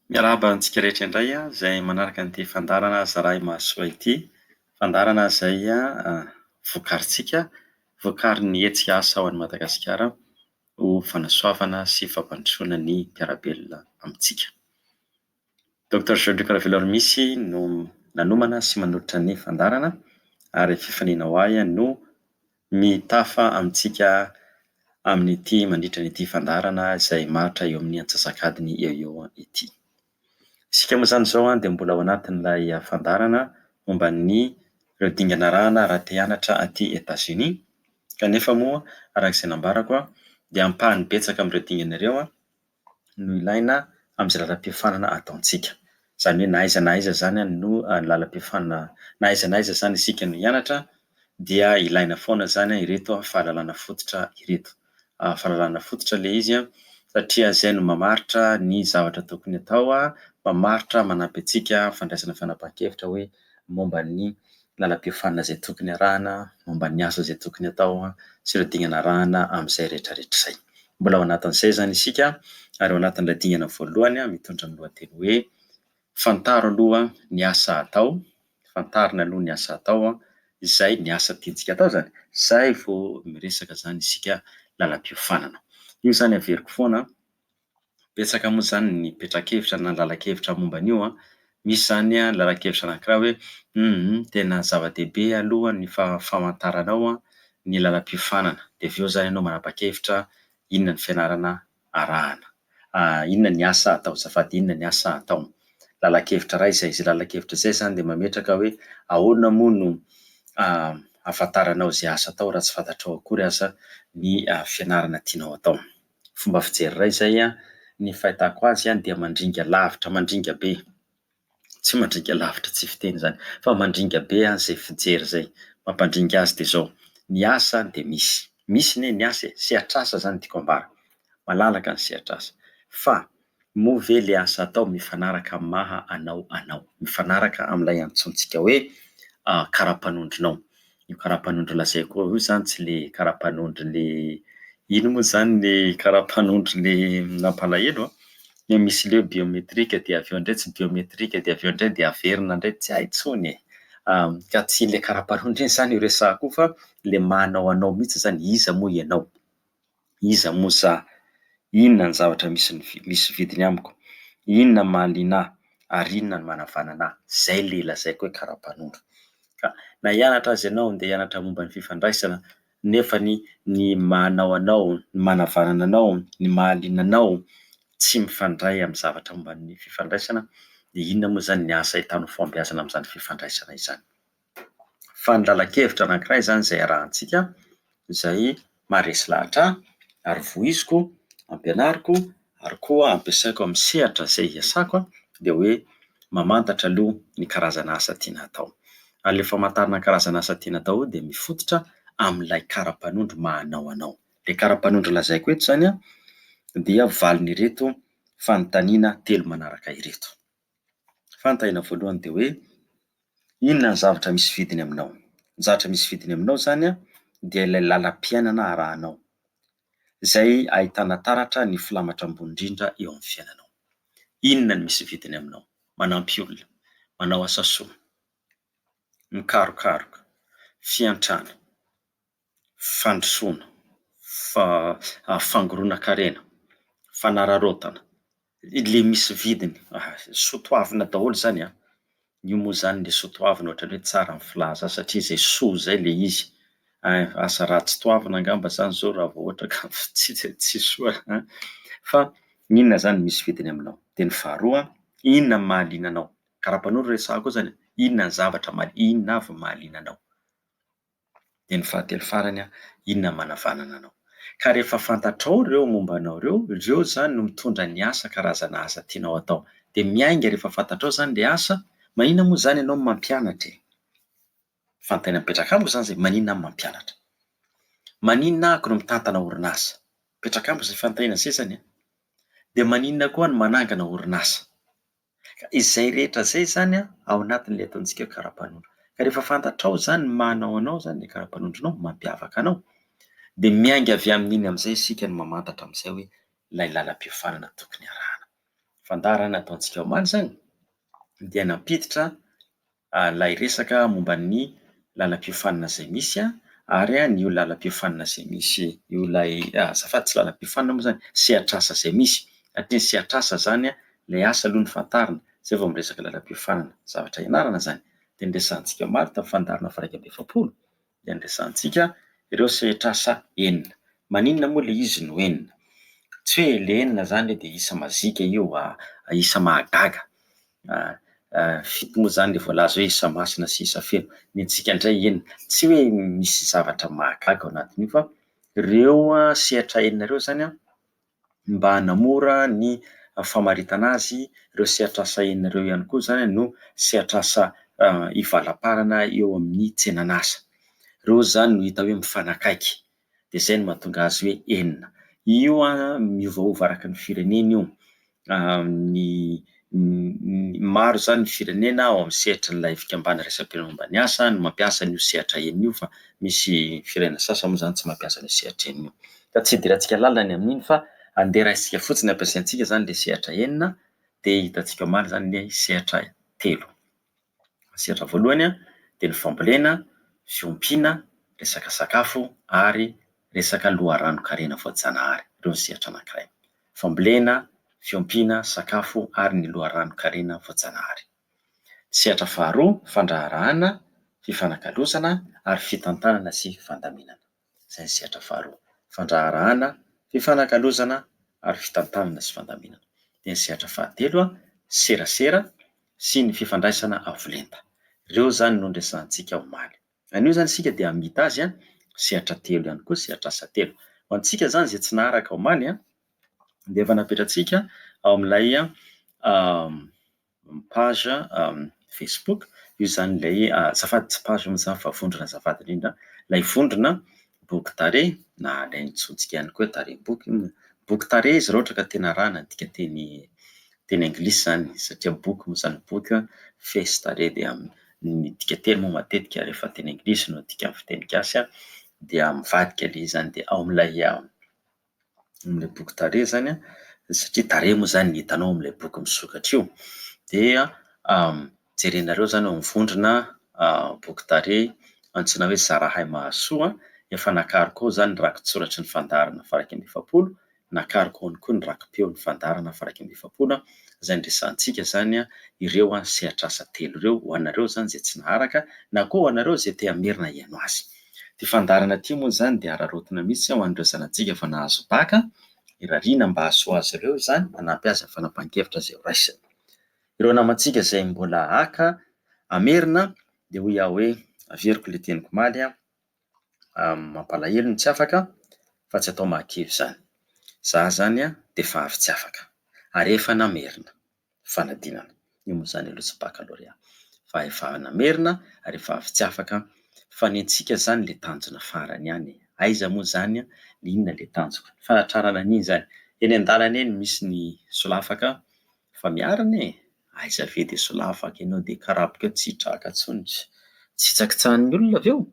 Miarahaba antsika rehetra indray izay manaraka an'ity fandarana Zaray Mahasoa ity. Fandarana izay vokarintsika, vokarin'ny hetsika asa ao an'i Madagasikara ho fanasoavana sy fampandrosoana ny mpiara-belona amintsika. Dr Jean-Luc Ravelorimisy no nanomana sy manolotra ny fandarana ary fifaliana ho ahy no mitafa amintsika amin'ity mandritra n'ity fandarana izay maritra eo amin'ny antsasakadiny eo ity. Isika moa izany izao dia mbola ao anatin'ilay fandarana momba ny ireo dingana arahana raha te hianatra aty Etats-Unis. Kanefa moa arak'izay nambarako dia ampahany betsaka amin'ireo dingana ireo no ilaina amin'izay lalam-piofanana ataontsika. Izany hoe na aiza na aiza izany no lalam-piofanana, na aiza na aiza izany isika no hianatra dia ilaina foana izany ireto fahalalana fototra ireto. Fahalalana fototra ilay izy satria izay no mamaritra ny zavatra tokony atao, mamaritra manampy antsika fandraisana fanapahan-kevitra hoe momba ny lalam-piofanana izay tokony arahana, momba ny asa izay tokony atao sy ireo dingana arahana amin'izay rehetrarehetra izay. Mbola ao anatin'izay izany isika ary ao anatin'ilay dingana voalohany mitondra ny lohateny hoe fantaro aloha ny asa atao, fantarina aloha ny asa atao, izay ny asa tiantsika atao izany. Izay vao miresaka izany isika lalam-piofanana. Io izany averiko foana, betsaka moa izany ny petrakevitra na lalan-kevitra momba an'io. Misy izany lalan-kevitra anankiray hoe tena zava-dehibe aloha ny famantaranao ny lalam-piofanana, dia avy eo izany ianao manapa-kevitra inona ny fianarana arahana, inona ny asa atao, azafady, inona ny asa atao. Lalan-kevitra iray izay. Izay lalan-kevitra izay izany dia mametraka hoe ahoana moa no ahafantaranao izay asa atao raha tsy fantatrao akory aza ny fianarana tianao atao. Fomba fijery iray izay ny fahitako azy dia mandringa lavitra, mandringa be. Tsy mandringa lavitra tsy fiteny izany, fa mandringa be izay fijery izay. Mampandringa azy dia izao: ny asa dia misy ny asa, sehatr'asa izany tiako ambara, malalaka ny sehatr'asa. Fa moa ve ilay asa atao mifanaraka amin'ny maha anao, mifanaraka amin'ilay antsontsika hoe kara-panondronao. Io kara-panondro lazaiko io izany tsy ilay kara-panondro ilay ino moa izany ilay kara-panondro ilay nampalahelo dia misy ilay biometrika dia avy eo indray tsy biometrika dia avy eo indray dia averina indray tsy hay intsony ka tsy ilay kara-panondro iny izany resahako fa ilay mahanao anao mihitsy izany. Iza moa ianao, iza moa izaho, inona ny zavatra misy vidiny amiko, inona ny mahaliana ahy ary inona ny manavana anahy. Izay ilay lazaiko hoe kara-panondro. Ka na hianatra aza ianao andeha hianatra momba ny fifandraisana nefa ny mahanao anao, ny manavanana anao, ny mahaliana anao tsy mifandray amin'ny zavatra momba ny fifandraisana, dia inona moa izany ny asa ahitanao fombiazana amin'izany fifandraisana izany. Fa ny lalan-kevitra anankiray izany izay arahantsika, izay maharesy lahatra ahy ary voiziko, ampianariko ary koa ampiasaiko amin'ny sehatra izay hiasako dia hoe mamantatra aloha ny karazana asa tiana atao. Ary ilay famantarana karazana asa tiana atao dia mifototra amin'ilay kara-panondro mahanao anao. Ilay kara-panondro lazaiko eto izany dia valin'ireto fanontaniana telo manaraka ireto. Fanontaniana voalohany dia hoe inona ny zavatra misy vidiny aminao. Ny zavatra misy vidiny aminao izany dia ilay lalam-piainana arahanao, izay ahitana taratra ny filamatra ambony indrindra eo amin'ny fiainanao. Inona ny misy vidiny aminao? Manampy olona, manao asa soa, mikarokaroka, fiantrana, fandrosoana, fangoronan-karena, fanararaotana. Ilay misy vidiny, soatoavina daholo izany. Io moa izany ilay soatoavina ohatran'ny hoe tsara amin'ny filaza satria izay soa izay ilay izy. Asa ratsy toavina angamba izany izao raha vao ohatra ka tsy soa. Fa inona izany misy vidiny aminao? Dia ny faharoa, inona ny mahaliana anao? Kara-panondro resahako izany, inona ny zavatra inona avy ny mahaliana anao? Dia ny fahatelo farany, inona ny manavanana anao? Ka rehefa fantatrao ireo momba anao ireo izany no mitondra ny asa, karazana asa tianao atao. Dia miainga rehefa fantatrao izany ilay asa, maninona moa izany ianao no mampianatra? Fanontaniana mipetraka amiko izany izay, maninona ny mampianatra? Maninona ako no mitantana orinasa? Mipetraka amiko izay fanontaniana izay izany. Dia maninona koa no manangana orinasa? Izay rehetra izay izany ao anatin'ilay ataontsika hoe kara-panondro. Ka rehefa fantatrao izany ny mahanao anao izany ilay kara-panondronao, mampiavaka anao, dia miainga avy amin'iny amin'izay isika no mamantatra amin'izay hoe ilay lalam-piofanana tokony arahana. fandarana ataontsika omaly zany dia nampiditra lay resaka momba ny lalam-piofanana izay misy ary io lalam-piofanana izay misy io lay azafady tsy lalam-piofanana moa zany sehatr'asa izay misy satria sehatr'asa zany lay asa aloha ny fantarina zay vao miresaka lalam-piofanana zavatra ianarana zany dia nresantsika maro tamin'ny fandarana faha 150 dia nresantsika ireo sehatr'asa enina. Maninona moa le izy no enina? Tsy hoe le enina zany dia isa mazika io isa mahagaga. Fito moa zany le voalaza hoe isa masina sy isa feno. Ny antsika indray enina tsy hoe misy zavatra mahagaga ao anatin'io fa ireo sehatra enina ireo zany mba hanamora ny famaritana azy. Ireo sehatr'asa enina ireo ihany koa zany no sehatr'asa ivalam-parana eo amin'ny tsenan'asa. Ireo zany no hita hoe mifanakaiky dia izay no mahatonga azy hoe enina. Io miovaova araka ny firenena io. Ny maro zany ny firenena ao amin'ny sehatrin'ilay fikambana raisam-pirenena momba ny asa no mampiasa an'io sehatra enina io fa misy firenena sasany moa zany tsy mampiasa an'io sehatra enina io. Ka tsy idirantsika lalina amin'iny fa andeha raisika fotsiny ampiasaintsika zany le sehatra enina dia hitantsika omaly zany le sehatra telo. Sehatra voalohany dia ny fambolena, fiompiana, resaka sakafo ary resaka loharanon-karena voajanahary. Ireo ny sehatra anankiray: fambolena, fiompiana, sakafo ary ny loharanon-karena voajanahary. Sehatra faharoa: fandraharahana, fifanakalozana ary fitantanana sy fandaminana. Izay ny sehatra faharoa: fandraharahana, fifanakalozana ary fitantanana sy fandaminana. Dia ny sehatra fahatelo serasera sy ny fifandraisana avolenta. Ireo zany no nresantsika omaly. Anio zany isika dia hamita azy sehatra telo ihany koa, sehatra asa telo. Ho antsika zany izay tsy naharaka omaly dia efa napetratsika ao amin'ilay page Facebook. Io zany ilay azafady tsy page moa zany fa vondrona azafady indrindra. Ilay vondrona boky tare na ilay ntsontsika ihany koa tarem-boky. Boky tare izy raha ohatra ka tena ràna dika teny anglisy zany satria boky moa zany boky fesy tare dia ny dika teny moa matetika rehefa teny anglisy no dika amin'ny fiteny gasy dia mivadika ilay izy zany dia ao amin'ilay boky tare zany satria tare moa zany ny hitanao amin'ilay boky misokatra io. Dia jerenareo zany mivondrona boky tare antsoina hoe Zarahay Mahasoa. Efa nakariko ao zany rakitsoratry ny fandarana faha 150, nakariko ao koa ny rakim-peo ny fandarana faha 150. Izay nresantsika zany ireo sehatr'asa telo ireo ho anareo zany izay tsy naharaka na koa ho anareo izay te hamerina hiaino azy. Ity fandarana ity moa zany dia ararotina mihitsy ho an'ireo zanantsika efa nahazo baka, irariana mba hahasoa azy ireo zany hanampy azy amin'ny fanapahan-kevitra izay ho raisiny. Ireo namantsika izay mbola haka hamerina dia hoy aho hoe averiko ilay teniko omaly mampalahelo ny tsy afaka fa tsy atao mahakivy zany. Za zany dia efa avy tsy afaka ary efa namerina fanadinana. Io moa zany aloha tsy baccalauréat fa efa namerina ary efa avy tsy afaka fa ny antsika zany ilay tanjona farany ihany. Aiza moa zany inona ilay tanjona? Fanatrarana an'iny zany. Eny an-dalana eny misy ny solafaka fa miarina aiza ve dia solafaka ianao dia karaboka tsy hitraka intsony, tsy hitsakitsahan'ny olona avy eo?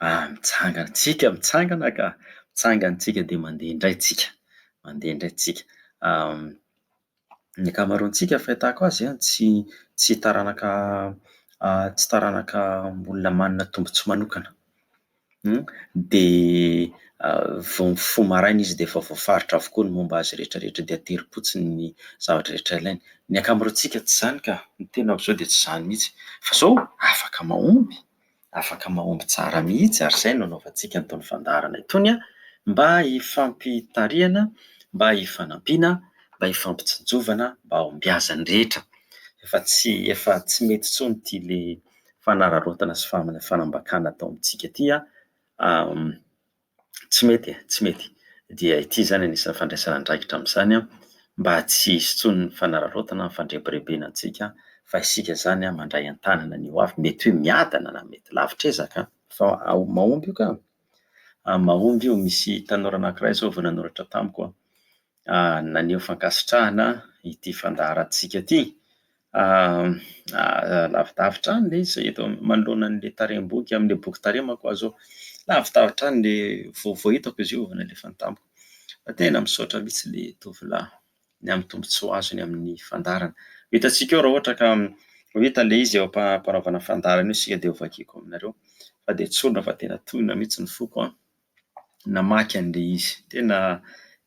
Mitsangana tsika, mitsangana ka mitsangana tsika dia mandeha indray tsika, mandeha indray tsika. Ny ankamaroantsika fahitako azy tsy taranaka olona manana tombotsoa manokana. Dia vao mifoha maraina izy dia efa voafaritra avokoa ny momba azy rehetrarehetra dia aterim-potsiny ny zavatra rehetra ilainy. Ny ankamaroantsika tsy izany ka, ny tena aok'izao dia tsy izany mihitsy. Fa izao afaka mahomby tsara mihitsy ary izay no anaovantsika itony fandarana itony mba hifampitarihana, mba hifanampiana, mba hifampitsinjovana, mba ahombiazana rehetra. Efa tsy mety intsony ity ilay fanararaotana sy fanambakana atao amintsika ity tsy mety. Dia ity zany anisan'ny fandraisana andraikitra amin'izany mba tsy hisy intsony ny fanararaotana ny fandrebirebena antsika fa isika zany mandray an-tanana ny ho avy. Mety hoe miadana na mety lavitra ezaka fa mahomby io ka. Mahomby io. Misy tanora anankiray izao vao nanoratra tamiko naneho fankasitrahana ity fandaharantsika ity. Lavidavitra any ilay izy eto manoloana an'ilay tarem-boky amin'ilay boky tare manko azo lavidavitra any ilay vao hitako izy io vao nalefany tamiko. Tena misaotra mihitsy ilay tovolahy. ny amin'ny tombontsoa azony amin'ny fandarana. Hitantsika eo raha ohatra ka ho hita le izy eo am-panaovana fandarana io, sika dia ho vakiako aminareo fa dia tsorina fa tena tonina mihitsy ny foko namaky an'le izy. Tena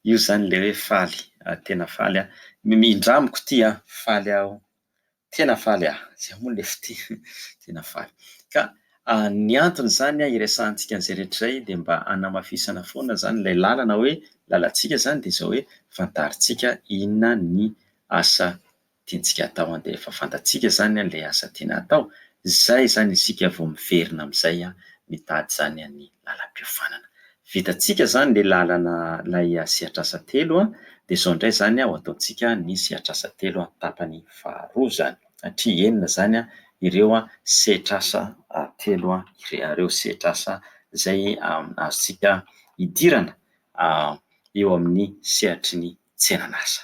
io zany le hoe faly, tena faly mindramiko ity faly aho, tena faly zay moa le fity tena faly. Ka ny antony zany iresahantsika an'izay rehetra izay dia mba hanamafisana foana zany ilay lalana hoe lalantsika zany dia izao hoe fantaritsika inona ny asa tiantsika atao, dia efa fantatsika zany ilay asa tiana atao, zay zany isika vao miverina amin'izay mitady zany ny lalam-piofanana. Vitantsika zany le lalana ilay sehatr'asa telo dia izao indray zany ho ataontsika ny sehatr'asa telo tapany faharoa zany, satria enina zany ireo sehatr'asa telo ireo sehatr'asa izay azontsika hidirana eo amin'ny sehatry ny tsenan'asa.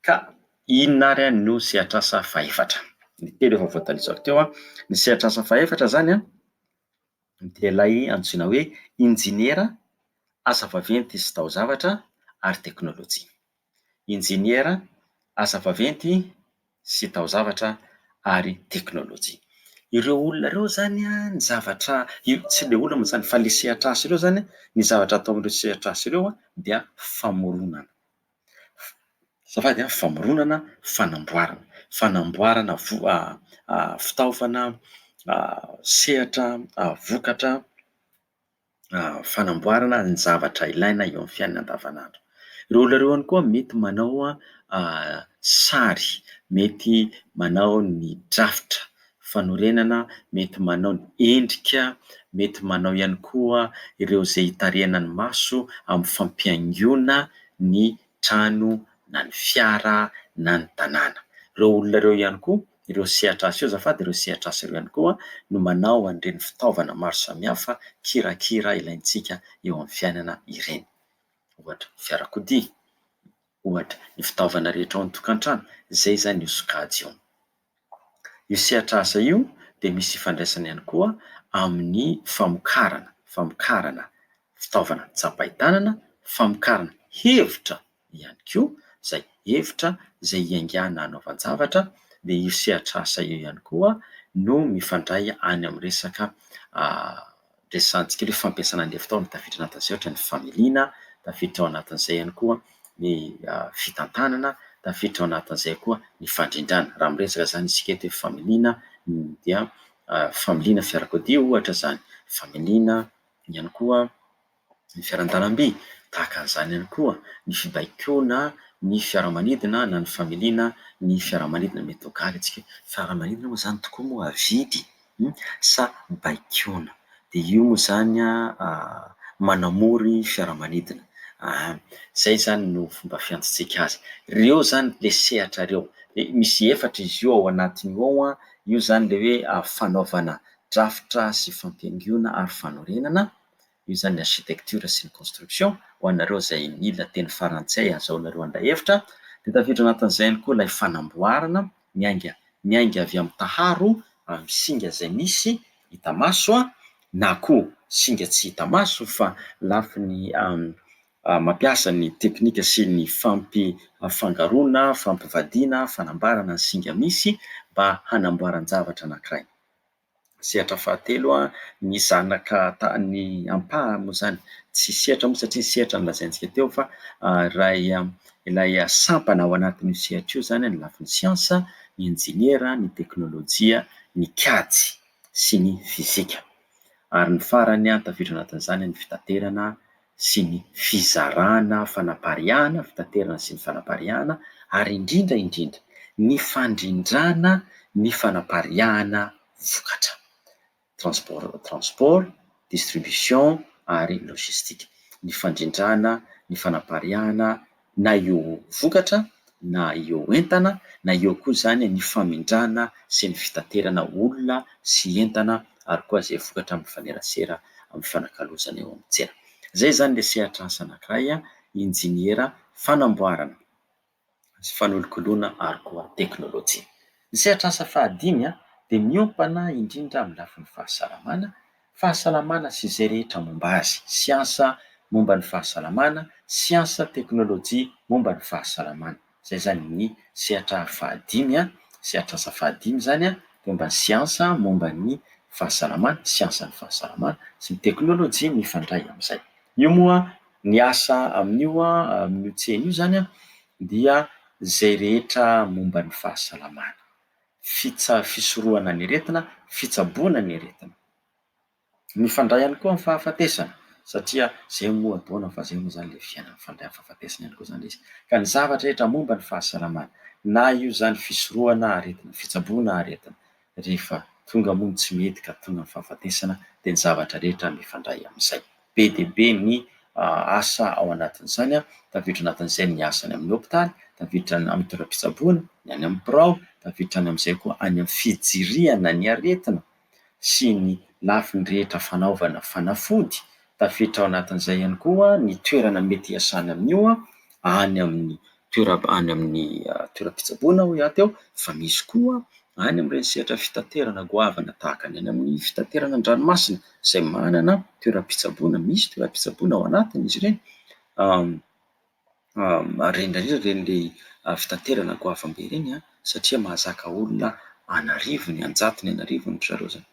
Ka inona ary no sehatr'asa fahaefatra? Ny telo efa voatalizako teo. Ny sehatr'asa fahaefatra zany dia ilay antsoina hoe injiniera, asa vaventy sy taozavatra ary teknôlôjia. Injiniera, asa vaventy sy taozavatra ary teknôlôjia. Ireo olona ireo zany ny zavatra tsy ilay olona moa zany fa ilay sehatr'asa ireo zany, ny zavatra atao amin'ireo sehatr'asa ireo dia famoronana. Azafady famoronana, fanamboarana fitaovana, sehatra, vokatra, fanamboarana ny zavatra ilaina eo amin'ny fiainana andavanandro. Ireo olona ireo ihany koa mety manao sary, mety manao ny drafitra fanorenana, mety manao ny endrika, mety manao ihany koa ireo izay hitarihana ny maso amin'ny fampiaingona ny trano na ny fiara na ny tanàna. Ireo olona ireo ihany koa, ireo sehatr'asa io azafady, ireo sehatr'asa ireo ihany koa no manao an'ireny fitaovana maro samihafa, kirakira ilaintsika eo amin'ny fiainana ireny. Ohatra fiarakodia, ohatra ny fitaovana rehetra ao an-tokantrano, izay zany io sokajy io. Io sehatr'asa io dia misy ifandraisana ihany koa amin'ny famokarana fitaovana tsapaitanana, famokarana hevitra ihany koa, izay hevitra izay hiaingana hanaovan-javatra. Dia io sehatr'asa io ihany koa no mifandray any amin'ny resaka resahantsika hoe fampiasana an'ilay fitaovana tafiditra anatin'izay ohatra ny familiana, tafiditra ao anatin'izay ihany koa ny fitantanana, tafiditra ao anatin'izay koa ny fandrindrana. Raha miresaka zany isika eto hoe familiana dia familiana fiarakodia ohatra zany, familiana ihany koa ny fiarandalam-by tahaka an'izany ihany koa ny fibaikoana ny fiaramanidina na ny familiana ny fiaramanidina. Mety ho gaga antsika fiaramanidina moa zany tokoa moa avidy sa baikoana, dia io moa zany manamory fiaramanidina. Zay zany no fomba fiantsontsika azy. Ireo zany le sehatra ireo, misy efatra izy io ao anatiny ao. Io zany le hoe fanaovana drafitra sy fampiaingona ary fanorenana. Io zany ny architecture sy ny construction ho anareo izay mila teny farantsay azahoanareo handray hevitra. Dia tafiditra anatin'izay ihany koa ilay fanamboarana, miainga avy amin'ny taharo, amin'ny singa izay misy hita maso na koa singa tsy hita maso fa lafiny mampiasa ny teknika sy ny fampifangaroana, fampivadiana, fanambarana ny singa misy mba hanamboaran-javatra anankiray. Sehatra fahatelo ny zanaka ny ampaha moa zany, tsy sehatra moa satria sehatra no lazaintsika teo fa ilay sampana ao anatin'io sehatra io zany ny lafiny siansa, ny injiniera, ny teknôlôjia, ny kajy sy ny fizika. Ary ny farany tafiditra anatin'izany ny fitaterana sy ny fizarana, fanapariahana, fitaterana sy ny fanapariahana, ary indrindra ny fandrindrana, ny fanapariahana vokatra. Transport, distribution ary logistique. Ny fandrindrana, ny fanapariahana na io vokatra na io entana, na io koa zany ny famindrana sy ny fitaterana olona sy entana ary koa izay vokatra mifanerasera amin'ny fanakalozana eo amin'ny tsena. Zay zany le sehatr'asa anankiray, injiniera, fanamboarana sy fanolokoloana ary koa teknôlôjia. Ny sehatr'asa fahadimy dia miompana indrindra amin'ny lafiny fahasalamana sy izay rehetra momba azy. Siansa momba ny fahasalamana, siansa teknôlôjia momba ny fahasalamana. Zay zany ny sehatra fahadimy sehatra asa fahadimy zany momba ny siansa, momba ny fahasalamana, siansan'ny fahasalamana sy ny teknôlôjia mifandray amin'izay. Io moa ny asa amin'io amin'io tsena io zany dia zay rehetra momba ny fahasalamana, fisorohana ny aretina, fitsaboana ny aretina. Mifandray ihany koa amin'ny fahafatesana satria zay moa ataona fa zay moa zany le fiainana mifandray amin'ny fahafatesana ihany koa zany izy. Ka ny zavatra rehetra momba ny fahasalamana, na io zany fisorohana aretina, fitsaboana aretina, rehefa tonga moa ny tsy mety ka tonga amin'ny fahafatesana dia ny zavatra rehetra mifandray amin'izay. Be dia be ny asa ao anatin'izany tafiditra anatin'izay ny asa any amin'ny hôpitaly, tafiditra amin'ny toeram-pitsaboana, ny any amin'ny birao, tafiditra any amin'izay koa any amin'ny fijiriana ny aretina sy ny lafiny rehetra fanaovana fanafody. Tafiditra ao anatin'izay ihany koa ny toerana mety hiasana amin'io any amin'ny toeram-pitsaboana ho ato eo, fa misy koa any amin'ireny sehatra fitaterana goavana tahaka ny any amin'ny fitaterana an-dranomasina izay manana toeram-pitsaboana, misy toeram-pitsaboana ao anatiny izy ireny. Indrindra ireny le fitaterana goavambe ireny satria mahazaka olona anarivo ny anjato ny anarivo ny zareo zany.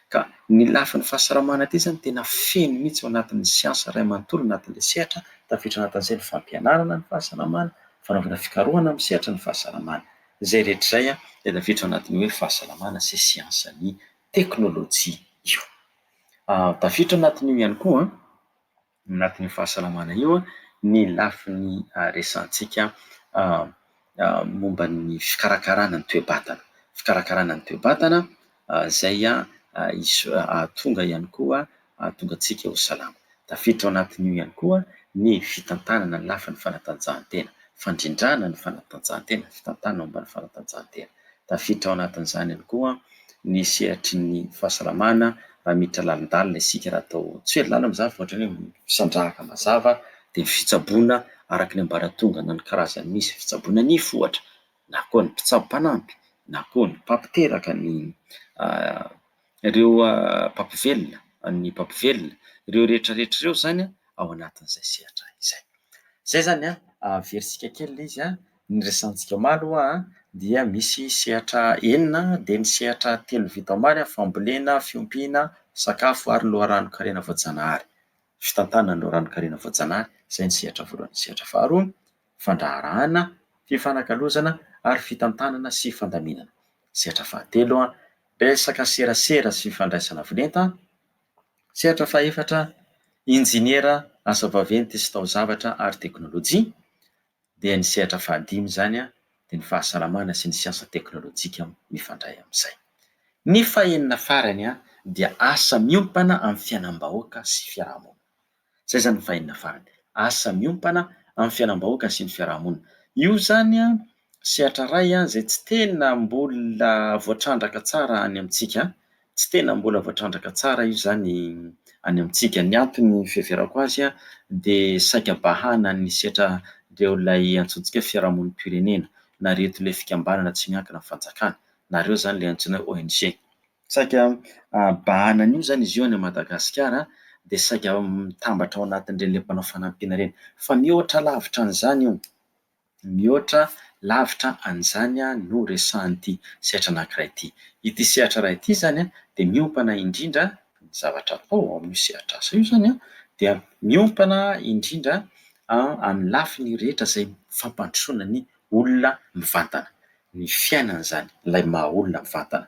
Ka ny lafin'ny fahasalamana ity zany tena feno mihitsy ao anatin'ny siansa iray manontolo anatin'ilay sehatra, tafiditra anatin'izay ny fampianarana ny fahasalamana, fanaovana fikarohana amin'ny sehatra ny fahasalamana. Zay rehetra izay dia tafiditra anatin'ny hoe fahasalamana sy siansan'ny teknôlôjia io. Tafiditra anatin'io ihany koa anatin'ny fahasalamana io ny lafiny resantsika momba ny fikarakarana ny toe-batana. Fikarakarana ny toe-batana zay tonga ihany koa tonga antsika ho salama. Tafiditra ao anatin'io ihany koa ny fitantanana ny lafin'ny fanatanjahantena, fandrindrana ny fanatanjahantena, fitantanana momba ny fanatanjahantena. Tafiditra ao anatin'izany ihany koa ny sehatry ny fahasalamana raha miditra lalindalina isika raha atao tsy hoe lalina mazava fa ohatran'ny hoe misandrahaka mazava dia fitsaboana araka ny ambaratongana ny karazany misy, fitsaboana nify ohatra, na koa ny mpitsabo mpanampy, na koa ny mpampiteraka ireo mpampivelona, ireo rehetrarehetra ireo zany ao anatin'izay sehatra izay. Zay zany aversika kely izy ny resantsika maloha dia misy sehatra enina dia ny sehatra telo vita mary fambolena, fiompiana, sakafo ary loharano-karena voajanahary. Fitantanana loharano-karena voajanahary, izay ny sehatra voalohany. Sehatra faharoa, fandraharahana, fifanakalozana ary fitantanana sy fandaminana. Sehatra fahatelo, resaka serasera sy fifandraisana avolenta. Sehatra fahaefatra, injiniera, asa vaventy sy taozavatra ary teknôlôjia. Dia ny sehatra fahadimy zany dia ny fahasalamana sy ny siansa teknôlôjika mifandray amin'izay. Ny fahaenina farany dia asa miompana amin'ny fiainam-bahoaka sy fiarahamonina. Zay zany ny fahaenina farany, asa miompana amin'ny fiainam-bahoaka sy ny fiarahamonina. Io zany sehatra iray izay tsy tena mbola voatrandraka tsara any amintsika, tsy tena mbola voatrandraka tsara io zany any amintsika. Ny antony fiheverako azy dia saika bahana ny sehatra ireo ilay antsointsika fiarahamonim-pirenena na reto ilay fikambanana tsy miankina amin'ny fanjakana, na ireo zany ilay antsoina hoe ONG. Saika bahana an'io zany izy io any Madagasikara dia saika mitambatra ao anatin'ireny mpanao fanampiana ireny. Fa mihoatra lavitra an'izany io, mihoatra lavitra an'izany no resahan'ity sehatra anankiray ity. Ity sehatra iray ity zany dia miompana indrindra ny zavatra atao ao amin'io sehatra asa io zany dia miompana indrindra amin'ny lafiny rehetra izay fampandrosoana ny olona mivantana, ny fiainana zany, ilay maha olona mivantana.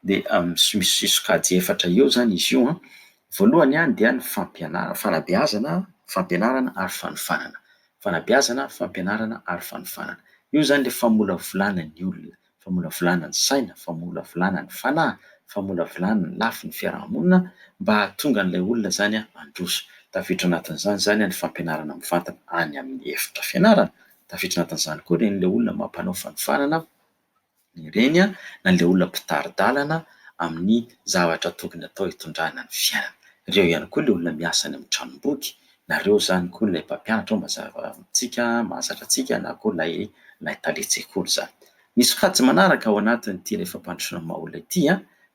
Dia misy sokajy efatra eo zany izy io. Voalohany dia ny fanabeazana, fampianarana ary fanofanana. Fanabeazana, fampianarana ary fanofanana. Io zany ilay famolavolana ny olona, famolavolana ny saina, famolavolana ny fanahy, famolavolana ny lafin'ny fiarahamonina mba hahatonga an'ilay olona zany handroso. Tafiditra anatin'izany zany ny fampianarana mivantana any amin'ny efitra fianarana. Tafiditra anatin'izany koa ireny ilay olona mampanao fanofanana ireny na ilay olona mpitary-dalana amin'ny zavatra tokony atao hitondrana ny fiainana. Ireo ihany koa ilay olona miasa any amin'ny tranom-boky, na ireo zany koa ilay mpampianatra mazava amintsika, mahazatra antsika, na koa ilay talia-tsekoly zany. Ny sokajy manaraka ao anatin'ity ilay fampandrosoana maha olona ity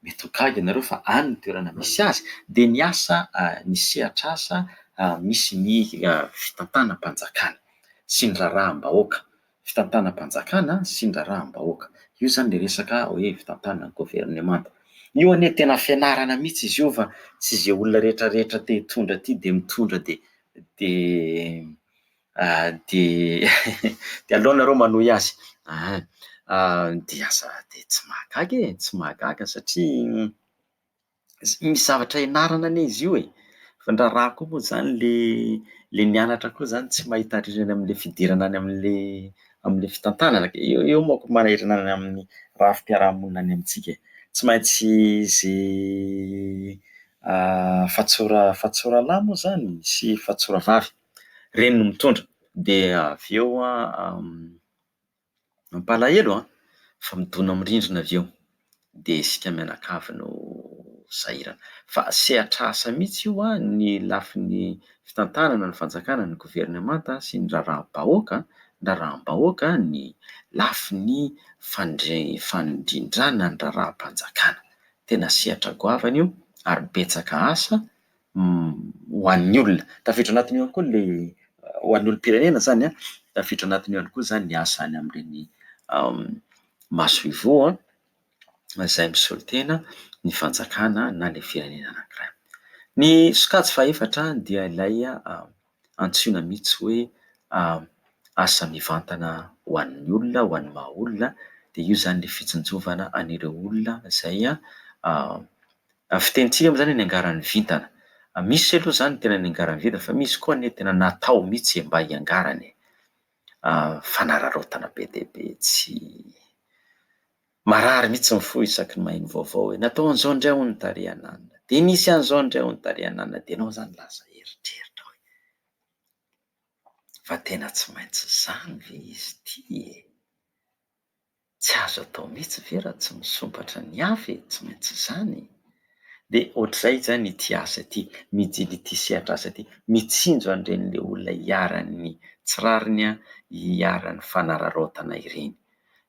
mety ho gaga ianareo fa any ny toerana misy azy dia ny asa, ny sehatra asa misy ny fitantanam-panjakana sy ny raraham-bahoaka. fitantanam-panjakana sy ny raharaham-bahoaka. Io zany le resaka hoe fitantanana gouvernemanta. Io anie tena fianarana mihitsy izy io fa tsy izay olona rehetrarehetra te hitondra aty de mitondra de de de aleo nareo manohy azy. De asa de tsy mahagaga tsy mahagaga satria misy zavatra ianarana anie izy io e. Fa ny raharaha koa moa zany le nianatra koa zany tsy mahita rirany amin'le fidirana any amin'le fitantanana. Eo manko manahirana any amin'ny raha fiarahamonina any amintsika e. Tsy maintsy zay fahatsoralahy moa zany sy fahatsoravavy reny no mitondra. De avy eo mampalahelo fa midona amin'ny rindrina avy eo. De isika mianakavy no sahirana. Fa sehatra asa mihitsy io ny lafin'ny fitantanana, ny fanjakana, ny gouvernemanta sy ny raharaham-bahoaka. Ny raharaham-bahoaka ny lafin'ny fandrindrana ny raharaham-panjakana. Tena sehatra goavana io ary betsaka asa ho an'ny olona. Tafiditra anatiny io koa le ho an'ny olom-pirenena zany tafiditra anatiny io koa zany ny asa any amin'ireny maso ivoho izay misolo-tena ny fanjakana na le firenena anankiray. Ny sokajy fahaefatra dia ilay antsoina mihitsy hoe asa mivantana ho an'ny olona, ho an'ny maha olona. De io zany le fitsinjovana an'ireo olona izay fitenitsika moa zany ny angaran'ny vintana. Misy aloha zany tena niangaran'ny vintana fa misy koa ny tena natao mihitsy mba hiangarany. Fanararaotana be dia be tsy marary mihitsy mifoha isaky ny maheno vaovao hoe natao an'izao indray hono ny tarehy an'anona. De nisy an'izao indray hono ny tarehy an'anona. De ianao zany lasa eritreritra hoe fa tena tsy maintsy zany ve izy ty e? Tsy azo atao mihitsy ve raha tsy misompatra ny afy e? Tsy maintsy zany. De ohatr'izay zany ity asa ity, mijily ity sehatra asa ity, mitsinjo an'ireny le olona hiaran'ny tsirariny hiaran'ny fanararaotana ireny.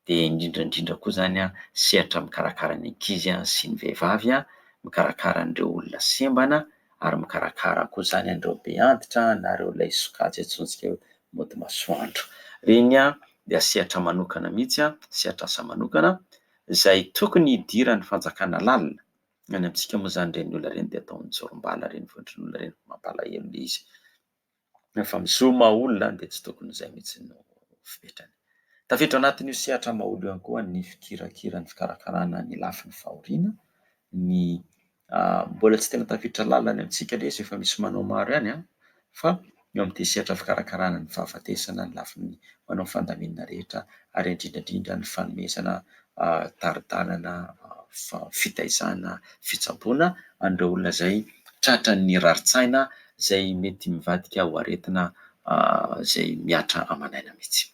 De indrindrandrindra koa zany sehatra mikarakara ny ankizy sy ny vehivavy, mikarakara an'ireo olona sembana ary mikarakara koa zany an'ireo be antitra na ireo ilay sokajy antsointsika hoe mody masoandro. Reny dia sehatra manokana mihitsy, sehatra asa manokana izay tokony hidiran'ny fanjakana lalina. Any amintsika moa zany reny olona reny dia atao mitsorom-bala reny vao olona reny mampalahelo le izy. Fa mizoma olona dia tsy tokony izay mihitsy no fipetrany. Tafiditra anatin'io sehatra maholo ihany koa ny fikirakira ny fikarakarana ny lafin'ny fahoriana. Ny mbola tsy tena tafiditra lalina amintsika le izy efa misy manao maro ihany fa eo amin'ity sehatra fikarakarana ny fahafatesana ny lafin'ny manao fandaminana rehetra ary indrindrandrindra ny fanomezana tari-dalana fitaizana fitsaboana an'ireo olona izay tratran'ny rarin-tsaina izay mety mivadika ho aretina izay miatra amanaina mihitsy.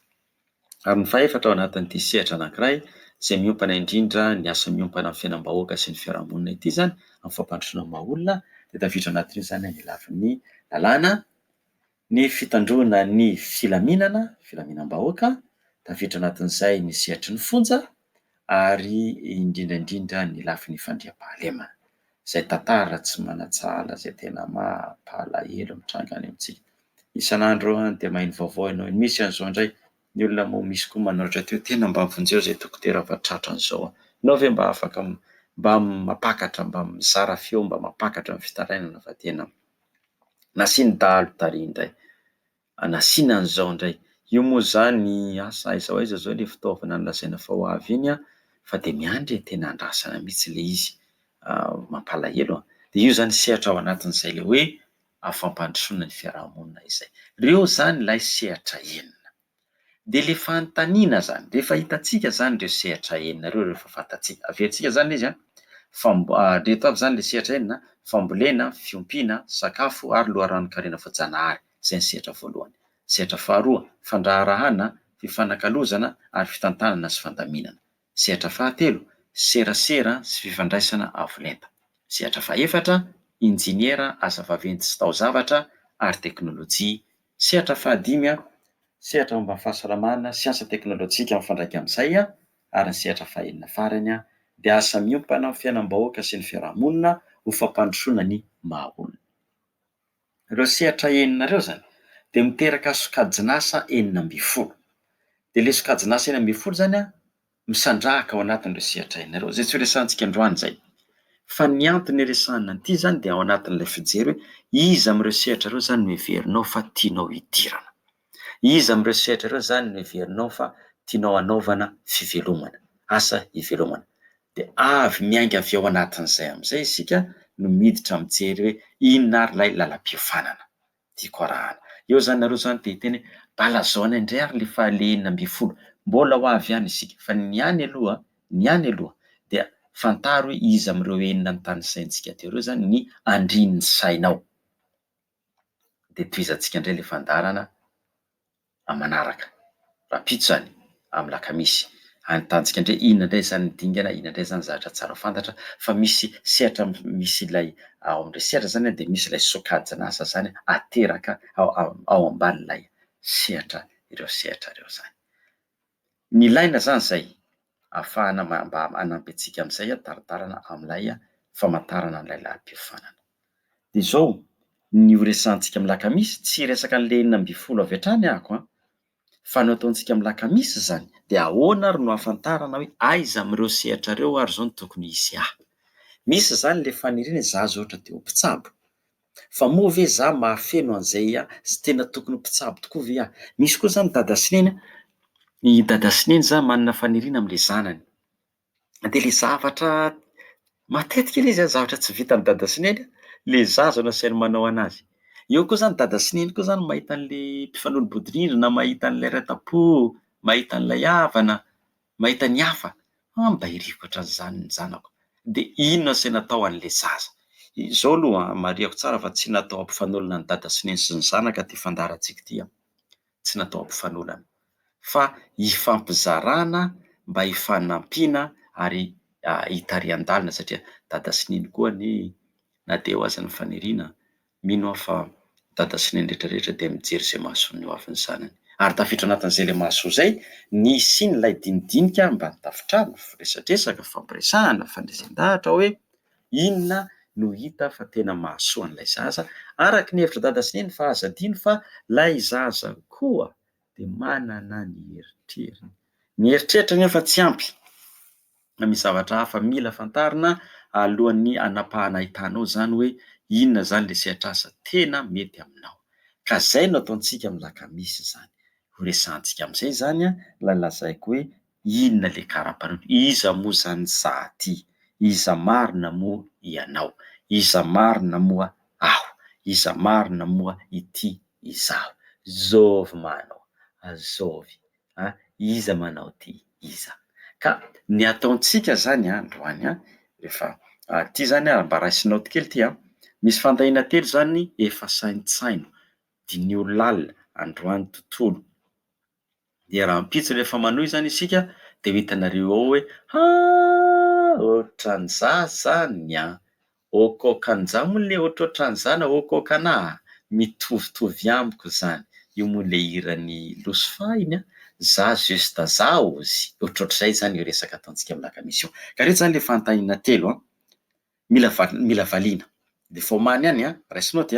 Ary ny fahaefatra ao anatin'ity sehatra anankiray izay miompana indrindra ny asa miompana amin'ny fiainam-bahoaka sy ny fiarahamonina ity zany amin'ny fampandrosoana maha olona dia tafiditra anatin'io zany ny lafin'ny lalàna, ny fitandroana ny filaminam-bahoaka, tafiditra anatin'izay ny sehatry ny fonja ary indrindrandrindra ny lafin'ny fandriam-pahalemana. Izay tantara tsy manatsara izay tena mampalahelo mitranga any amintsika. Isan'andro dia maheno vaovao ianao, misy an'izao indray ny olona moa misy koa manoratra teo tena mba vonjeo izay dokotera efa tratra an'izao. Ianao ve mba afaka mba mampakatra, mba mizara feo, mba mampakatra amin'ny fitarainana fa tena nasiany dahalo tarehy indray, nasiana an'izao indray. Io moa zany asa aiza ho aiza zao le fitaovana nolazaina fa ho avy iny fa dia miandry tena andrasana mihitsy le izy. Mampalahelo. De io zany sehatra ao anatin'izay le hoe fampandrosoana ny fiarahamonina izay. Reo zany ilay sehatra enina. De le fanontaniana zany, rehefa hitantsika zany ireo sehatra enina ireo rehefa fantatsika, averintsika zany izy reto avy zany le sehatra enina: fambolena, fiompiana, sakafo ary loharanon-karena voajanahary. Izay ny sehatra voalohany. Sehatra faharoa: fandraharahana, fifanakalozana ary fitantanana sy fandaminana. Sehatra fahatelo: serasera sy fifandraisana avolenta. Sehatra fahaefatra: injiniera, asa vaventy sy taozavatra ary teknôlôjia. Sehatra fahadimy: sehatra momba ny fahasalamana, siansa teknôlôjika mifandray amin'izay ary ny sehatra fahaenina farany dia asa miompana amin'ny fiainam-bahoaka sy ny fiarahamonina ho fampandrosoana ny maha olona. Ireo sehatra enina ireo zany dia miteraka sokajin'asa 6. De le sokajinasa eny amby folo zany a misandrahaka ao anatin'ireo sehatra inareo zay tsy ho resantsika androany zay. Fa ny antony resahana an'ity zany de ao anatin'ilay fijery hoe iza am'ireo sehatra ireo zany no heverinao fa tianao hidirana. Iza am'ireo sehatra ireo zany no heverinao fa tianao hanaovana fivelomana, asa hivelomana. De avy miainga avy ao anatin'izay am'izay isika no miditra mijery hoe inona ary lay lalam-piofanana tiako arahana. Eo zany nareo zany de hiteny hoe mbalazao indray ary le faha enina amby folo. Mbola ho avy ihany isika fa ny any aloha dia fantaro hoe iza am'ireo enina anontany saintsika teo ireo zany ny andrin'ny sainao. De tohizantsika indray le fandarana amanaraka. Rapitso zany am'lakamisy. Anontanitsika indray inona indray zany ny dingana, inona indray zany zavatra tsara fantatra fa misy sehatra misy ilay ao am'ilay sehatra zany de misy ilay sokajinasa zany ateraka ao ambanin'ilay sehatra ireo sehatra ireo zany. Ny ilaina zany zay ahafahana mba hanampy antsika am'izay taritarana am'ilay famantarana an'ilay lalam-piofanana. De zao ny ho resahantsika am'lakamisy tsy resaka an'le enina amby folo avy hatrany ahako fa ny ataontsika am'lakamisy zany de ahoana ary no ahafantarana hoe aiza am'ireo sehatra ireo ary zao no tokony hisy ahy. Misy zany le faniriana za zao ohatra de ho mpitsabo. Fa moa ve za mahafeno an'izay sy tena tokony ho mpitsabo tokoa ve aho? Misy koa zany dada sy neny, ny dada sy neny zany manana faniriana am'le zanany. De le zavatra matetika ilay izy zavatra tsy vitan'ny dada sy neny, le zaza no asainy manao anazy. Eo koa zany dada sy neny koa zany mahita an'le mpifanolo-bodirindrina, mahita an'ilay raitam-po, mahita an'ilay havana, mahita ny hafa, mba iriko ohatran'izany ny zanako. De ino no asaina atao an'le zaza? Zao aloha marihako tsara fa tsy natao hampifanolana ny dada sy neny sy ny zanaka ty fandaharantsika ty. Tsy natao hampifanolana fa hifampizarana mba hifanampiana ary hitarian-dalina satria dada sy neny koa na de ho aza ny faniriana, mino aho fa dada sy neny rehetrarehetra de mijery izay mahasoa ny ho avin'ny zanany. Ary tafiditra anatin'izay le mahasoa zay, nisy in'ilay dinidinika mba tafitrano, firesadresaka, fampiresahana, fandresan-dahatra hoe inona no hita fa tena mahasoa an'ilay zaza, araky ny hevitra dada sy neny fa aza adino fa lay zaza koa de manana ny eritreriny. Ny eritreritra nefa tsy ampy. Misy zavatra hafa mila fantarina alohan'ny anapahana ahitanao zany hoe inona zany le sehatra asa tena mety aminao. Ka zay no ataontsika am'lakamisy zany. Ho resahantsika am'izay zany lazaiko hoe inona le karapanondro, iza moa zany za ty, iza marina moa ianao, iza marina moa aho, iza marina moa ity izaho. Zôvy manao, azôvy, iza manao ty, iza. Ka ny ataontsika zany androany rehefa ty zany mba raisinao kely ty misy fandahina telo zany efa saintsaino dinio lalina androany tontolo. De raha ampitso rehefa manohy zany isika de ho hitanareo ao hoe ohatran'izany ôkôkan'izany moa le ohatrohatran'izany ôkôkanahy, mitovitovy amiko zany. Io moa le hiran'ny Losify iny za juste zao ozy. Ohatrohatr'izay zany io resaka ataontsika am'lakamisy io. Ka reto zany le fanontaniana telo mila valiana. De fa omana ihany raisinao ty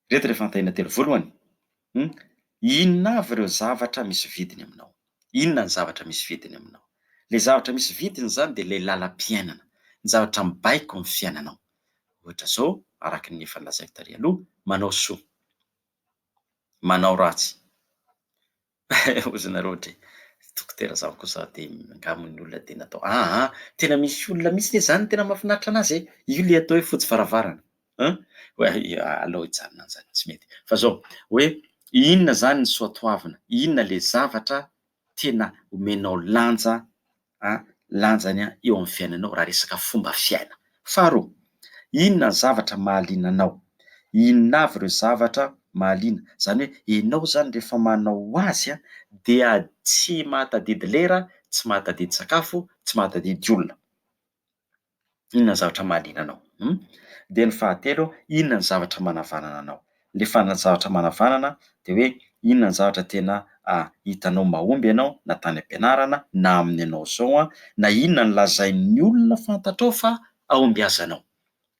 reto le fanontaniana telo. Voalohany, inona avy ireo zavatra misy vidiny aminao? Inona ny zavatra misy vidiny aminao? Le zavatra misy vidiny zany de le lalam-piainana, ny zavatra mibaiko amin'ny fiainanao. Ohatra zao araky ny efa nolazaiko tary aloha, manao soa, manao ratsy. Ozy nareo ohatry dokotera zao koa za de angamba ny olona de natao tena misy olona mihitsy le zany tena mahafinaritra anazy io le atao hoe fotsy varavarana. Aleo hijanona an'izany tsy mety. Fa zao hoe inona zany ny soatoavina, inona le zavatra tena omenao lanja lanjany eo amin'ny fiainanao raha resaka fomba fiaina. Faharoa, inona ny zavatra mahaliana anao? Inona avy ireo zavatra mahaliana? Zany hoe ianao zany rehefa manao azy dia tsy mahatadidy lera, tsy mahatadidy sakafo, tsy mahatadidy olona. Inona ny zavatra mahaliana anao? De ny fahatelo, inona ny zavatra manavanana anao? Le zavatra manavanana de hoe inona ny zavatra tena hitanao mahomby ianao na tany am-pianarana na amin'ny ianao zao na inona ny lazain'ny olona fantatrao fa ahombiazanao.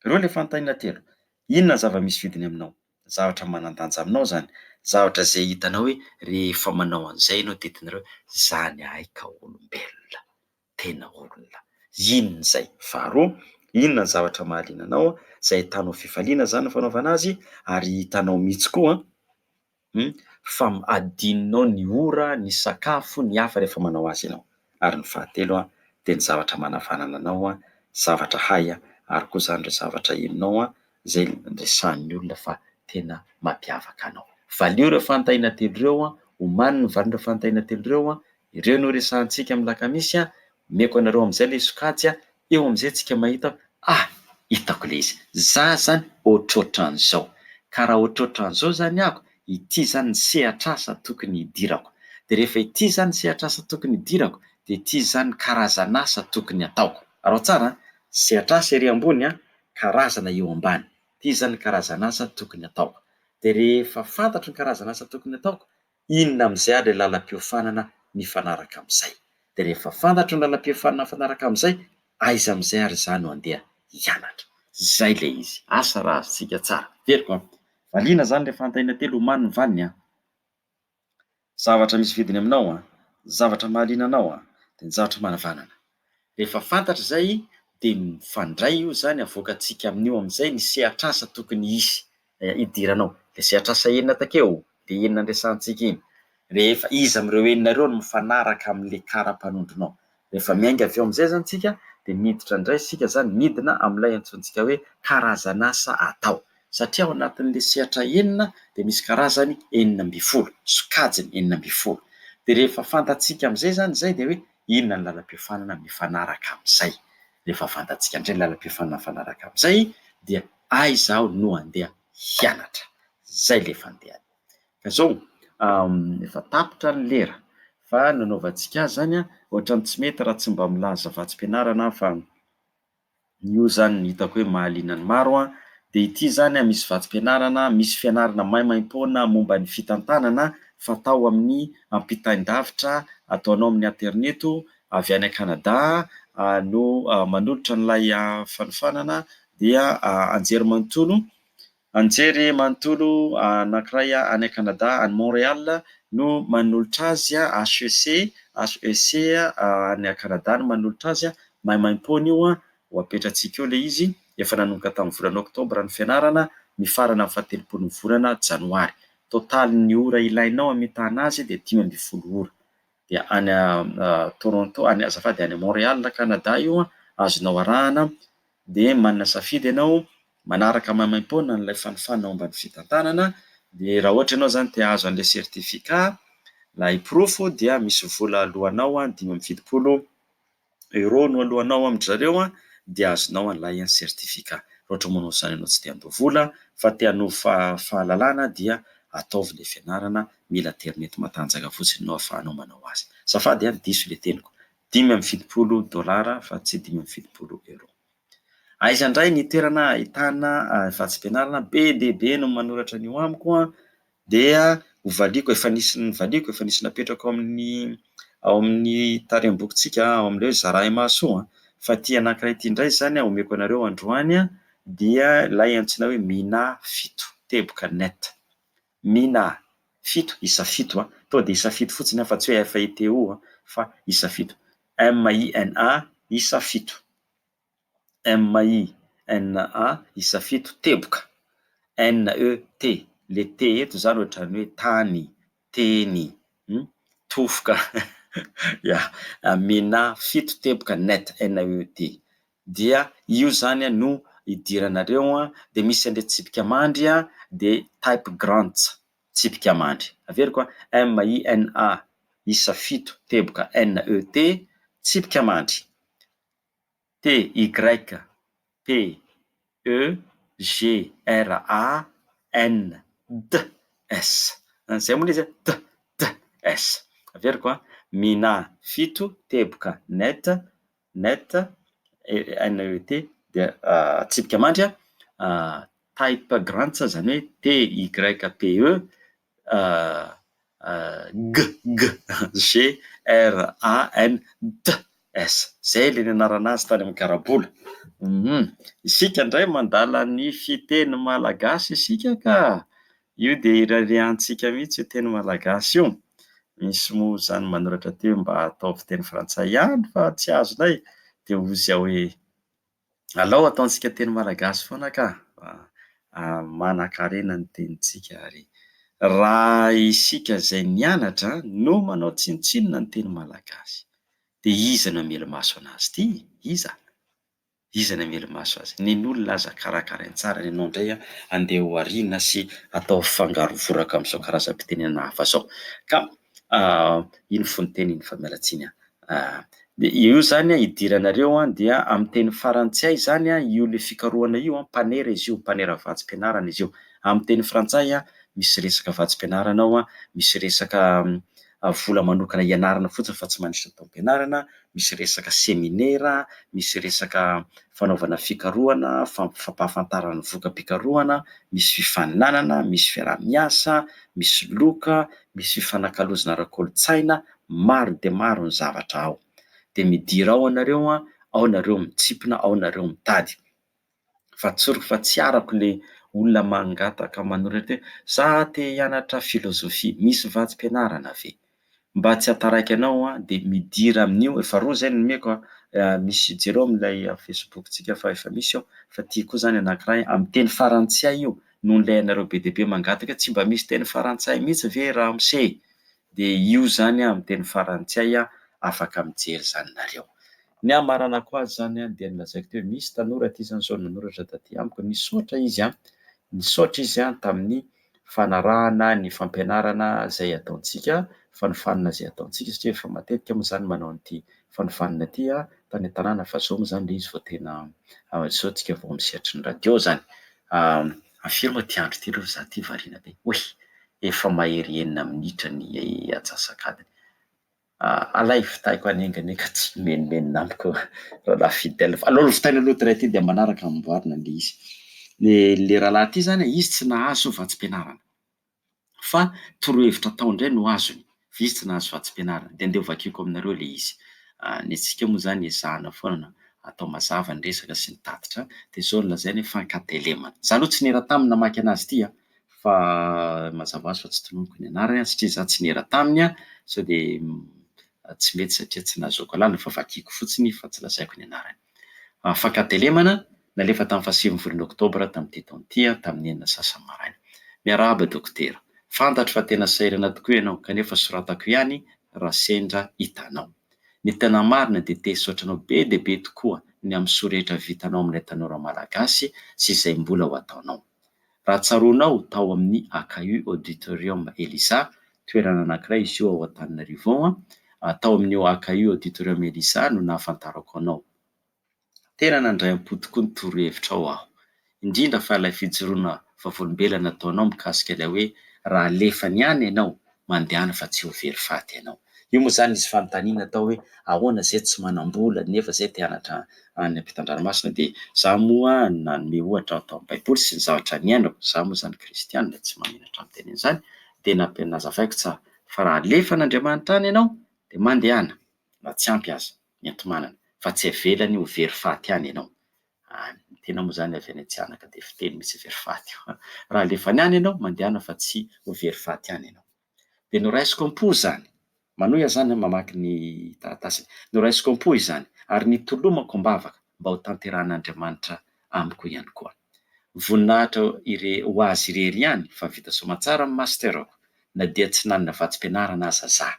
Reo le fanontaniana telo. Inona ny zava-misy vidiny aminao? Zavatra manan-danja aminao zany, zavatra zay hitanao hoe rehefa manao an'izay ianao de tinareo zany aika olombelona, tena olona. Inona izay? Faharoa, inona ny zavatra mahaliana anao zay ahitanao fifaliana zany ny fanaovana azy ary hitanao mihitsy koa fa adininao ny ora, ny sakafo, ny hafa rehefa manao azy ianao. Ary ny fahatelo de ny zavatra manavanana anao zavatra hay ary koa zany re zavatra henonao zay resahan'ny olona fa tena mampiavaka anao. Valeo ireo fanontaniana telo ireo, omaniny ny valin'ireo fanontaniana telo ireo, ireo no resahantsika amin'ny lakamisy. Omeko anareo amin'izay ilay sokajy, eo amin'izay tsika mahita hitako le izy. Za zany ohatrohatran'izao. Ka raha ohatrohatran'izao zany ako, ity zany ny sehatr'asa tokony hidirako. De rehefa ity zany sehatr'asa tokony hidirako, de ity zany karazan'asa tokony ataoko. Arao tsara, sehatr'asa ery ambony, karazana eo ambany. Ity zany karazan'asa tokony ataoko. De rehefa fantatro ny karazan'asa tokony ataoko, inona amin'izay ary ilay lalam-piofanana mifanaraka amin'izay. De rehefa fantatro ny lalam-piofanana mifanaraka amin'izay, aiza amin'izay ary za no andeha hianatra. Zay le izy. Asa raha azontsika tsara. Veriko valiana zany le fanontaniana telo, omaniny ny valiny zavatra misy vidiny aminao zavatra mahaliana anao de ny zavatra manavanana. Rehefa fantatra zay de mifandray io zany avoakantsika amin'io amin'izay ny sehatr'asa tokony hisy hidiranao. Le sehatr'asa enina takeo de enina andresantsika iny. Rehefa iza amin'ireo enina ireo no mifanaraka amin'le kara-panondronao. Rehefa miainga avy eo amin'izay zany tsika de miditra indray sika zany midina amin'ilay antsointsika hoe karazan'asa atao. Satria ao anatin'le sehatra enina de misy karazany enina amby folo, sokajiny enina amby folo. De rehefa fantatsika amin'izay zany zay de hoe inona ny lalam-piofanana mifanaraka amin'izay. Rehefa fantatsika indray lalam-piofanana mifanaraka amin'izay dia aiza aho no andeha hianatra. Zay le fandehany. Ka zao efa tapitra ny lera fa nanaovantsika azy zany ohatrany tsy mety raha tsy mba milaza vatsim-pianarana fa io zany ny hitako hoe mahaliana ny maro de ity zany misy vatsim-pianarana, misy fianarana maimaimpoana momba ny fitantanana fatao amin'ny ampitain-davitra, ataonao amin'ny interneto avy any Kanada no manolotra n'ilay fanofanana dia anjery manontolo anankiray any Kanada, any Montréal no manolotra azy HEC any Kanada no manolotra azy maimaimpoana io ho apetratsika eo le izy. Efa nanomboka tamin'ny volana oktobra ny fianarana, mifarana amin'ny fahatelopolo ny volana janoary. Totaly ny ora ilainao hamitana azy de 5.0 ora. De any Toronto, any Montréal Kanada io azonao arahana de manana safidy ianao manaraka maimaimpoana n'ilay fanofanana momba ny fitantanana. De raha ohatra ianao zany te hahazo an'ilay certificat la iprofo dia misy vola alohanao 520 euro no alohanao amindry zareo de azonao an'ilay certificat. Ohatra moa zany ianao tsy te handoa vola fa te hanova fahalalana dia ataovy le fianarana, mila internet matanjaka fotsiny no ahafahanao manao azy. Safady diso le teniko, $520 fa tsy 520 euro. Aiza indray ny toerana ahitana vatsim-pianarana be dehibe no manoratra an'io amiko dia hovaliako efa nisy napetrako ao amin'ny tarem-bokintsika ao amin'ilay hoe Zarahy Mahasoa fa ty anankiray ty indray zany omeko anareo androany dia lay antsoina hoe Mina 7 teboka net. Mina 7 isa 7 to de isa 7 fotsiny fa tsy hoe FETO fa isa 7. MINA isa 7. MINA isa 7 teboka. NET le T eto zany ohatrany hoe tany, teny, tofoka. Ya, Mina 7 teboka net NET. Dia io zany no idiranareo de misy an'ilay tsipika mandry de type grants tsipika mandry. Averiko MINA isa 7 teboka NET tsipika mandry. TYPEGRANDS. Zay moa izy DS. Averiko Mina 7 teboka net NET de tsipika mandry type grants zany hoe TYPEGRANDS. Zay le nianarana azy tany amin'ny karabola. Isika indray mandala ny fiteny malagasy isika ka io dia irariantsika mihitsy io teny malagasy io. Misy moa zany manoratra teo mba ataovy teny frantsay ihany fa tsy azonay dia ozy aho hoe alao ataontsika teny malagasy foana ka manan-karena ny tenintsika ary raha isika izay nianatra no manao tsinontsinona ny teny malagasy dia iza no hamelo maso anazy ity? Iza no hamelo maso azy? Nen'olona aza karakarainy tsara, ny anao indray andeha ho ariana sy atao fangarovoraka amin'izao karazam-pitenenana hafa izao. Ka iny fonoteny iny fa miala tsiny dia io zany idiranareo dia amin'ny teny farantsay zany io le fikarohana io mpanera izy io, mpanera vatsim-pianarana izy io. Amin'ny teny frantsay misy resaka vatsim-pianarana ao misy resaka vola manokana ianarana fotsiny fa tsy mandritra taom-pianarana, misy resaka seminera, misy resaka fanaovana fikarohana, fampahafantarana voka-pikarohana, misy fifaninanana, misy fiarah-miasa, misy loka, misy fifanakalozana ara-kolontsaina, maro dia maro ny zavatra ao. Dia midira ao ianareo, ao nareo mitsipona, ao nareo mitady. Fa tsoriko fa tsy arako le olona mangataka manoratra hoe za te hianatra filôzofia, misy vatsim-pianarana ve? Mba tsy hataraiky anao dia midira amin'io, efa roa izay no nomeko misy jereo amin'ilay facebooktsika fa efa misy ao, fa ity koa izany anankiray amin'ny teny farantsay io no ilainareo be dia be mangataka tsy mba misy teny farantsay mihitsy ve ramose? Dia io zany amin'ny teny farantsay afaka mijery izany nareo. Ny hamaranako azy zany dia nilazaiko teo misy tanora ity zany izao nanoratra taty amiko, nisaotra izy tamin'ny fanarahana ny fampianarana izay ataontsika, fanofanana izay ataontsika satria efa matetika moa izany manao an'ity fanofanana ity tany an-tanàna fa izao moa izany ilay izy vao tena izao tsika vao misiatry ny radio izany. Afiry moa ity andro ity aloha izaho ity variana be, oe efa mahery 9 minitra ny atsasakadiny. Alay fitaiko anengany ka tsy menomenona amiko rahalahy fidèle. Aleo vitaina aloha iray ity dia manaraka amboarina le izy. Le rahalahy ity zany izy tsy nahazo vatsim-pianarana fa torohevitra tao indray no azony, fa izy tsy nahazo vatsim-pianarana dia andeha hovakiako aminareo le izy. Ny antsika moa zany ezahana foana atao mazava ny resaka sy ny tatitra dia izao no lazainy hoe fankatelemana. Izaho aloha tsy nera taminy namaky anazy ity fa mazava ho azy fa tsy tononoko ny anarany satria izaho tsy nera taminy sao dia tsy mety satria tsy nahazoako alalana fa vakiako fotsiny fa tsy lazaiko ny anarany. Fankatelemana nalefa tamin'ny faha 9 volana oktobra tamin'ity taona ity tamin'ny 9 sasany maraina. Miarahaba dokotera, fantatro fa tena sahirana tokoa ianao kanefa soratako ihany raha sendra hitanao. Ny tena marina dia te hisaotranao be dia be tokoa ny amin'ny sorehetra vitanao amin'ilay tanora malagasy sy izay mbola ho ataonao. Raha tsaroanao tao amin'ny AKU Auditorium Elisa, toerana anankiray izy io ao Antananarivo, tao amin'io AKU Auditorium Elisa no nahafantarako anao. Tena nandray am-po tokoa ny torohevitra aho, indrindra fa ilay fijoroana vavolombelona nataonao mikasika ilay hoe raha alefany ihany ianao mandehana fa tsy ho very faty ianao. Io moa izany izy fanontaniana atao hoe ahoana izay tsy manam-bola nefa izay te hianatra any ampitan-dranomasina dia izaho moa nanome ohatra tao amin'ny baiboly sy ny zavatra niainako. Izaho moa izany kristianina tsy maminatra amin'ny teny izany dia nazavaiko tsara fa raha alefan'Andriamanitra any ianao dia mandehana mba tsy ampy aza ny antomanana fa tsy havelany ho very faty ihany ianao. Tena moa izany avy any Antsianaka dia fiteny misy very faty. Raha alefany ihany ianao mandehana fa tsy ho very faty ihany ianao. Dia noraisiko am-po izany, manohy zany mamaky ny taratasiny, noraisiko am-po izany ary nitolomako am-bavaka mba ho tanterahan'Andriamanitra amiko ihany koa. Voninahitra ho azy irery ihany fa vita soamantsara amin'ny masterako na dia tsy nanana vatsim-pianarana aza izaho,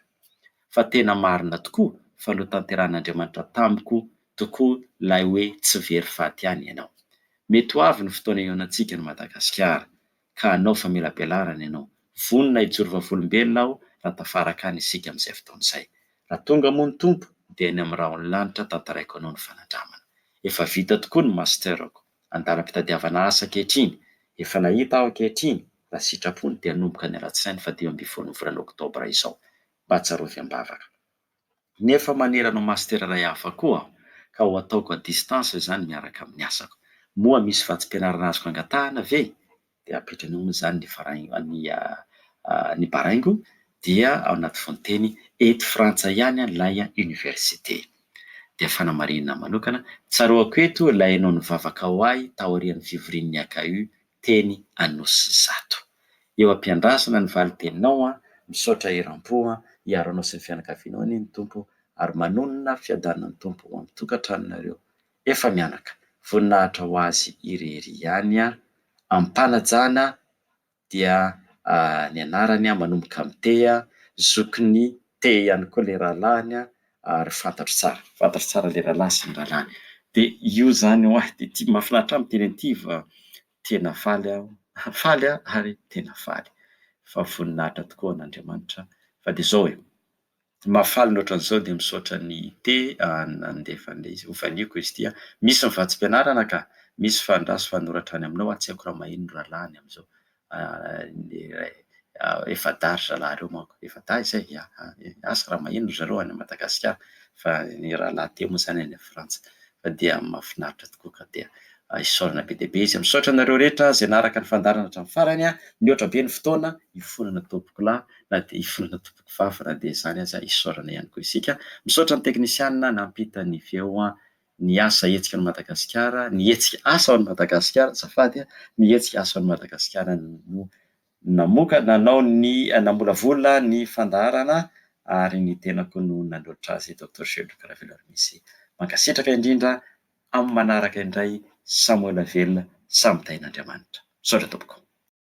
fa tena marina tokoa fa no tanterahan'Andriamanitra tamiko tokoa ilay hoe tsy very faty ihany ianao. Mety ho avy ny fotoana iainantsika ny Madagasikara ka anao fa mila ampianarana ianao. Vonona hijoro vavolombelona aho raha tafaraka any isika amin'izay fotoana izay. Raha tonga moa ny tompo dia any amin'ny rahona lanitra tantaraiko anao ny fanandramana. Efa vita tokoa ny masterako, andalam-pitadiavana asa ankehitriny, efa nahita aho ankehitriny, raha sitrapony dia hanomboka ny alatsinainy fa 10 volana oktobra izao mba hatsarovy am-bavaka. Nefa manerana master iray hafa koa aho ka ho ataoko à distance izany miaraka amin'ny asako. Moa misy vatsim-pianarana azoko angatahana ve? Dia ampitranao moa izany ny baraingo dia ao anaty fonteny eto frantsa ihany ilay université. Dia fanamarinana manokana, tsaroako eto ilay ianao nivavaka ho ahy tao aorian'ny fivorian'ny AKU teny Anosizato. eo am-piandrasana ny valiteninao misaotra iram-po hiaro anao sy ny fianakavianao anie ny tompo ary manonona fiadanana ny tompo ho amin'ny tokantranonareo efa mianaka voninahitra ho azy irery ihany ampanajana dia ny anarany manomboka amin'ny te zokiny te ihany koa ilay rahalahiny ary fantatro tsara ilay rahalahy sy ny rahalahy dia io zany ho ahy dia tia mahafinaritra ahy miteny an'ity fa tena faly aho faly ary tena faly fa voninahitra tokoa an'Andriamanitra fa dia izao mahafaly ny ohatran'izao dia misaotra ny te nandefa an'ilay izy hofaniako izy ity misy mivatsim-pianarana ka misy fandraso fanoratra any aminao tsy haiko raha mahino rahalahiny amin'izao efa dary zalahy reo manko efa dà izay asa raha mahino zareo any Madagasikara fa ny rahalahy teo moa zany any Frantsa fa dia mahafinaritra tokoa ka dia isaorana be dia be izy misaotra anareo rehetra izay naraka ny fandarana hatramin'ny farany mihoatra be ny fotoana hifonana tompoko lahy na dia hifonana tompoko vavy na dia izany aza isaorana ihany koa isika misaotra ny teknisianina nampita ny feo ny asa hetsika ny Madagasikara ny hetsika asa ao any Madagasikara azafady ny hetsika asa ao any Madagasikara no nanao ny namolavola ny fandaharana ary ny tenako no nanoatra azy Dr Georges Karavela misy mankasitraka indrindra amin'ny manaraka indray Samuel Velona samy tain'Andriamanitra misaotra tompoko